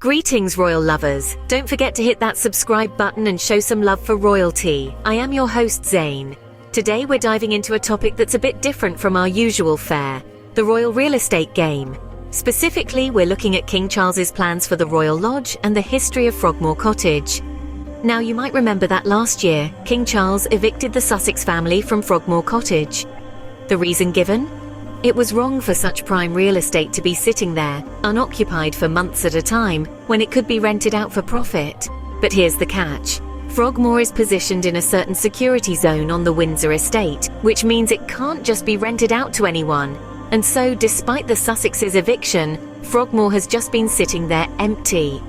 Greetings, royal lovers. Don't forget to hit that subscribe button and show some love for royalty. I am your host, Zane. Today we're diving into a topic that's a bit different from our usual fare, the royal real estate game. Specifically, we're looking at King Charles's plans for the Royal Lodge and the history of Frogmore Cottage. Now, you might remember that last year, King Charles evicted the Sussex family from Frogmore Cottage. The reason given? It was wrong for such prime real estate to be sitting there, unoccupied for months at a time, when it could be rented out for profit. But here's the catch. Frogmore is positioned in a certain security zone on the Windsor estate, which means it can't just be rented out to anyone. And so, despite the Sussex's eviction, Frogmore has just been sitting there empty.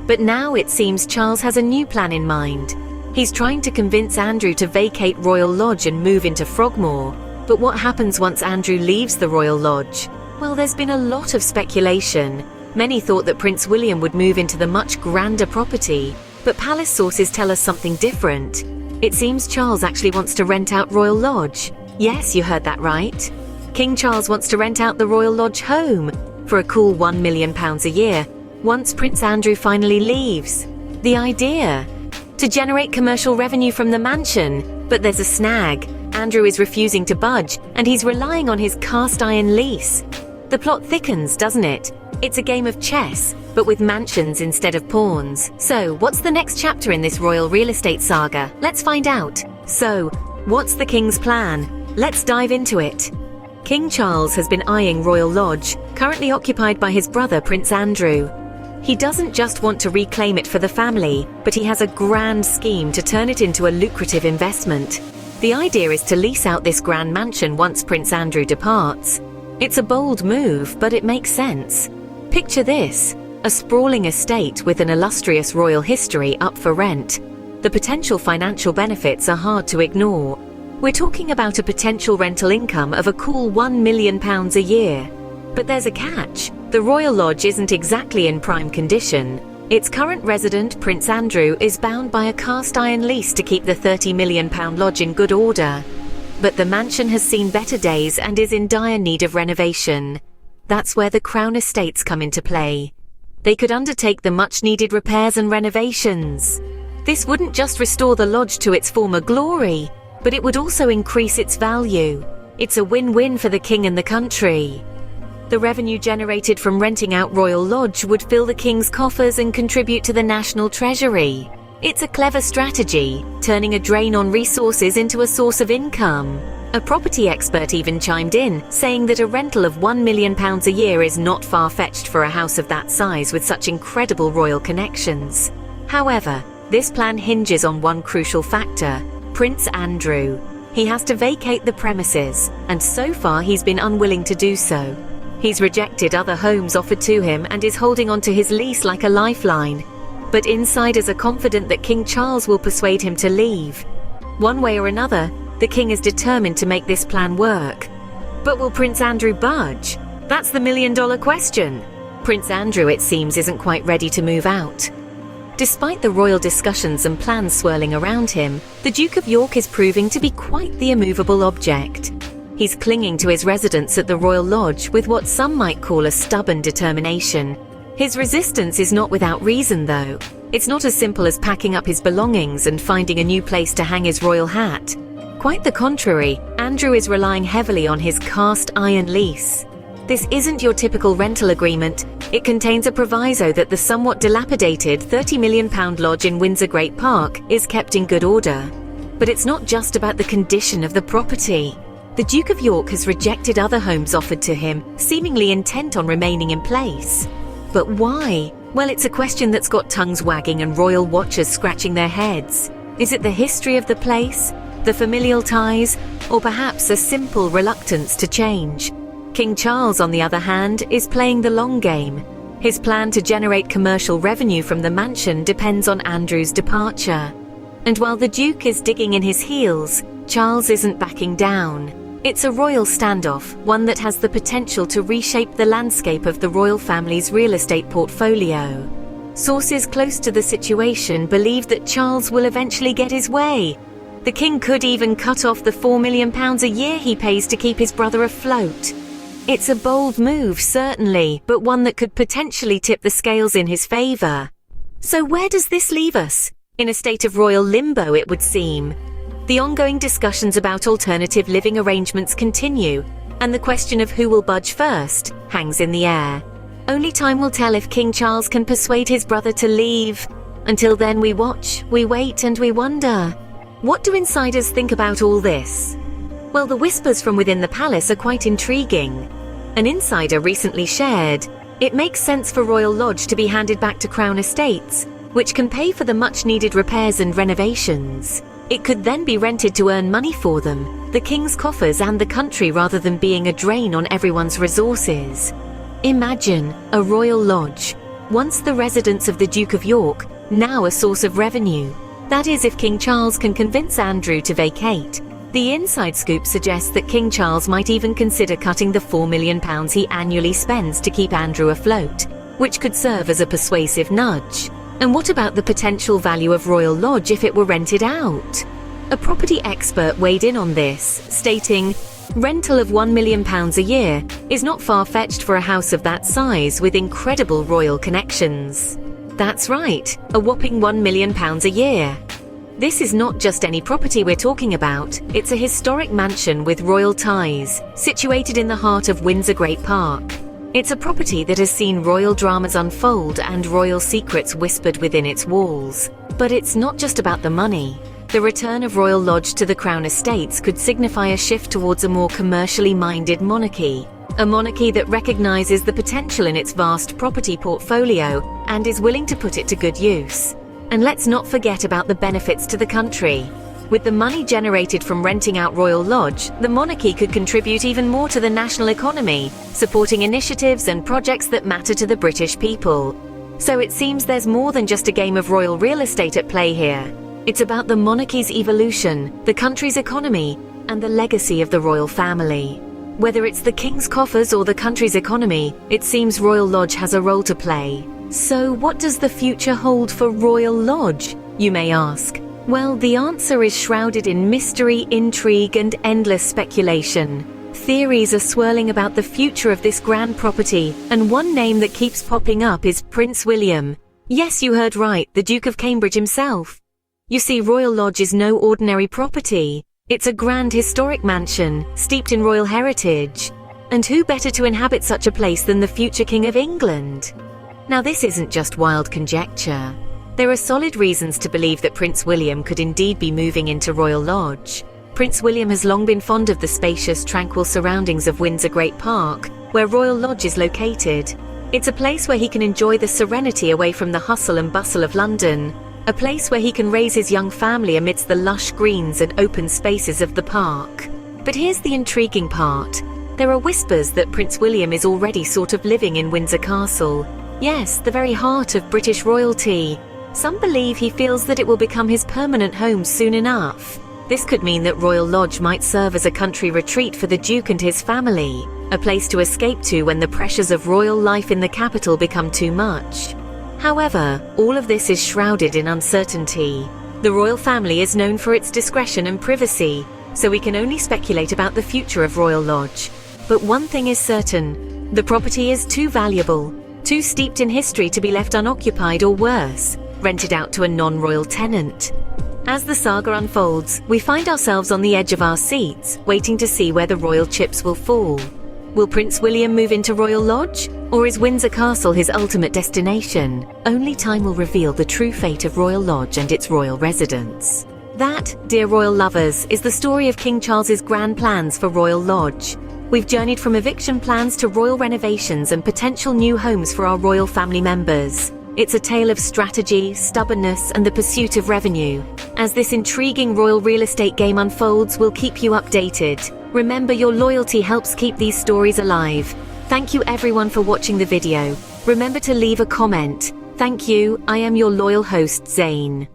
But now it seems Charles has a new plan in mind. He's trying to convince Andrew to vacate Royal Lodge and move into Frogmore. But what happens once Andrew leaves the Royal Lodge? Well, there's been a lot of speculation. Many thought that Prince William would move into the much grander property, but palace sources tell us something different. It seems Charles actually wants to rent out Royal Lodge. Yes, you heard that right. King Charles wants to rent out the Royal Lodge home for a cool £1 million a year once Prince Andrew finally leaves. The idea? To generate commercial revenue from the mansion, but there's a snag. Andrew is refusing to budge, and he's relying on his cast-iron lease. The plot thickens, doesn't it? It's a game of chess, but with mansions instead of pawns. So, what's the next chapter in this royal real estate saga? Let's find out. So, what's the king's plan? Let's dive into it. King Charles has been eyeing Royal Lodge, currently occupied by his brother Prince Andrew. He doesn't just want to reclaim it for the family, but he has a grand scheme to turn it into a lucrative investment. The idea is to lease out this grand mansion once Prince Andrew departs. It's a bold move, but it makes sense. Picture this, a sprawling estate with an illustrious royal history up for rent. The potential financial benefits are hard to ignore. We're talking about a potential rental income of a cool £1 million a year. But there's a catch. The Royal Lodge isn't exactly in prime condition. Its current resident, Prince Andrew, is bound by a cast-iron lease to keep the £30 million lodge in good order. But the mansion has seen better days and is in dire need of renovation. That's where the Crown Estates come into play. They could undertake the much-needed repairs and renovations. This wouldn't just restore the lodge to its former glory, but it would also increase its value. It's a win-win for the king and the country. The revenue generated from renting out Royal Lodge would fill the king's coffers and contribute to the national treasury. It's a clever strategy, turning a drain on resources into a source of income. A property expert even chimed in, saying that a rental of £1 million a year is not far-fetched for a house of that size with such incredible royal connections. However, this plan hinges on one crucial factor: Prince Andrew. He has to vacate the premises, and so far he's been unwilling to do so. He's rejected other homes offered to him and is holding on to his lease like a lifeline. But insiders are confident that King Charles will persuade him to leave. One way or another, the king is determined to make this plan work. But will Prince Andrew budge? That's the million-dollar question. Prince Andrew, it seems, isn't quite ready to move out. Despite the royal discussions and plans swirling around him, the Duke of York is proving to be quite the immovable object. He's clinging to his residence at the Royal Lodge with what some might call a stubborn determination. His resistance is not without reason, though. It's not as simple as packing up his belongings and finding a new place to hang his royal hat. Quite the contrary, Andrew is relying heavily on his cast-iron lease. This isn't your typical rental agreement. It contains a proviso that the somewhat dilapidated £30 million lodge in Windsor Great Park is kept in good order. But it's not just about the condition of the property. The Duke of York has rejected other homes offered to him, seemingly intent on remaining in place. But why? Well, it's a question that's got tongues wagging and royal watchers scratching their heads. Is it the history of the place, the familial ties, or perhaps a simple reluctance to change? King Charles, on the other hand, is playing the long game. His plan to generate commercial revenue from the mansion depends on Andrew's departure. And while the Duke is digging in his heels, Charles isn't backing down. It's a royal standoff, one that has the potential to reshape the landscape of the royal family's real estate portfolio. Sources close to the situation believe that Charles will eventually get his way. The king could even cut off the £4 million a year he pays to keep his brother afloat. It's a bold move, certainly, but one that could potentially tip the scales in his favor. So where does this leave us? In a state of royal limbo, it would seem. The ongoing discussions about alternative living arrangements continue, and the question of who will budge first hangs in the air. Only time will tell if King Charles can persuade his brother to leave. Until then, we watch, we wait, and we wonder. What do insiders think about all this? Well, the whispers from within the palace are quite intriguing. An insider recently shared, it makes sense for Royal Lodge to be handed back to Crown Estates, which can pay for the much-needed repairs and renovations. It could then be rented to earn money for them, the king's coffers and the country, rather than being a drain on everyone's resources. Imagine a royal lodge, once the residence of the Duke of York, now a source of revenue. That is, if King Charles can convince Andrew to vacate. The inside scoop suggests that King Charles might even consider cutting the £4 million he annually spends to keep Andrew afloat, which could serve as a persuasive nudge. And what about the potential value of Royal Lodge if it were rented out? A property expert weighed in on this, stating, rental of £1 million a year is not far-fetched for a house of that size with incredible royal connections. That's right, a whopping £1 million a year. This is not just any property we're talking about, it's a historic mansion with royal ties, situated in the heart of Windsor Great Park. It's a property that has seen royal dramas unfold and royal secrets whispered within its walls. But it's not just about the money. The return of Royal Lodge to the Crown Estates could signify a shift towards a more commercially minded monarchy. A monarchy that recognizes the potential in its vast property portfolio and is willing to put it to good use. And let's not forget about the benefits to the country. With the money generated from renting out Royal Lodge, the monarchy could contribute even more to the national economy, supporting initiatives and projects that matter to the British people. So it seems there's more than just a game of royal real estate at play here. It's about the monarchy's evolution, the country's economy, and the legacy of the royal family. Whether it's the king's coffers or the country's economy, it seems Royal Lodge has a role to play. So what does the future hold for Royal Lodge, you may ask? Well, the answer is shrouded in mystery, intrigue, and endless speculation. Theories are swirling about the future of this grand property, and one name that keeps popping up is Prince William. Yes, you heard right, the Duke of Cambridge himself. You see, Royal Lodge is no ordinary property. It's a grand historic mansion, steeped in royal heritage. And who better to inhabit such a place than the future King of England? Now, this isn't just wild conjecture. There are solid reasons to believe that Prince William could indeed be moving into Royal Lodge. Prince William has long been fond of the spacious, tranquil surroundings of Windsor Great Park, where Royal Lodge is located. It's a place where he can enjoy the serenity away from the hustle and bustle of London, a place where he can raise his young family amidst the lush greens and open spaces of the park. But here's the intriguing part. There are whispers that Prince William is already sort of living in Windsor Castle. Yes, the very heart of British royalty. Some believe he feels that it will become his permanent home soon enough. This could mean that Royal Lodge might serve as a country retreat for the Duke and his family, a place to escape to when the pressures of royal life in the capital become too much. However, all of this is shrouded in uncertainty. The royal family is known for its discretion and privacy, so we can only speculate about the future of Royal Lodge. But one thing is certain, the property is too valuable, too steeped in history to be left unoccupied or worse, rented out to a non-royal tenant. As the saga unfolds, we find ourselves on the edge of our seats, waiting to see where the royal chips will fall. Will Prince William move into Royal Lodge? Or is Windsor Castle his ultimate destination? Only time will reveal the true fate of Royal Lodge and its royal residents. That, dear royal lovers, is the story of King Charles's grand plans for Royal Lodge. We've journeyed from eviction plans to royal renovations and potential new homes for our royal family members. It's a tale of strategy, stubbornness, and the pursuit of revenue. As this intriguing royal real estate game unfolds, we'll keep you updated. Remember, your loyalty helps keep these stories alive. Thank you everyone for watching the video. Remember to leave a comment. Thank you. I am your loyal host, Zane.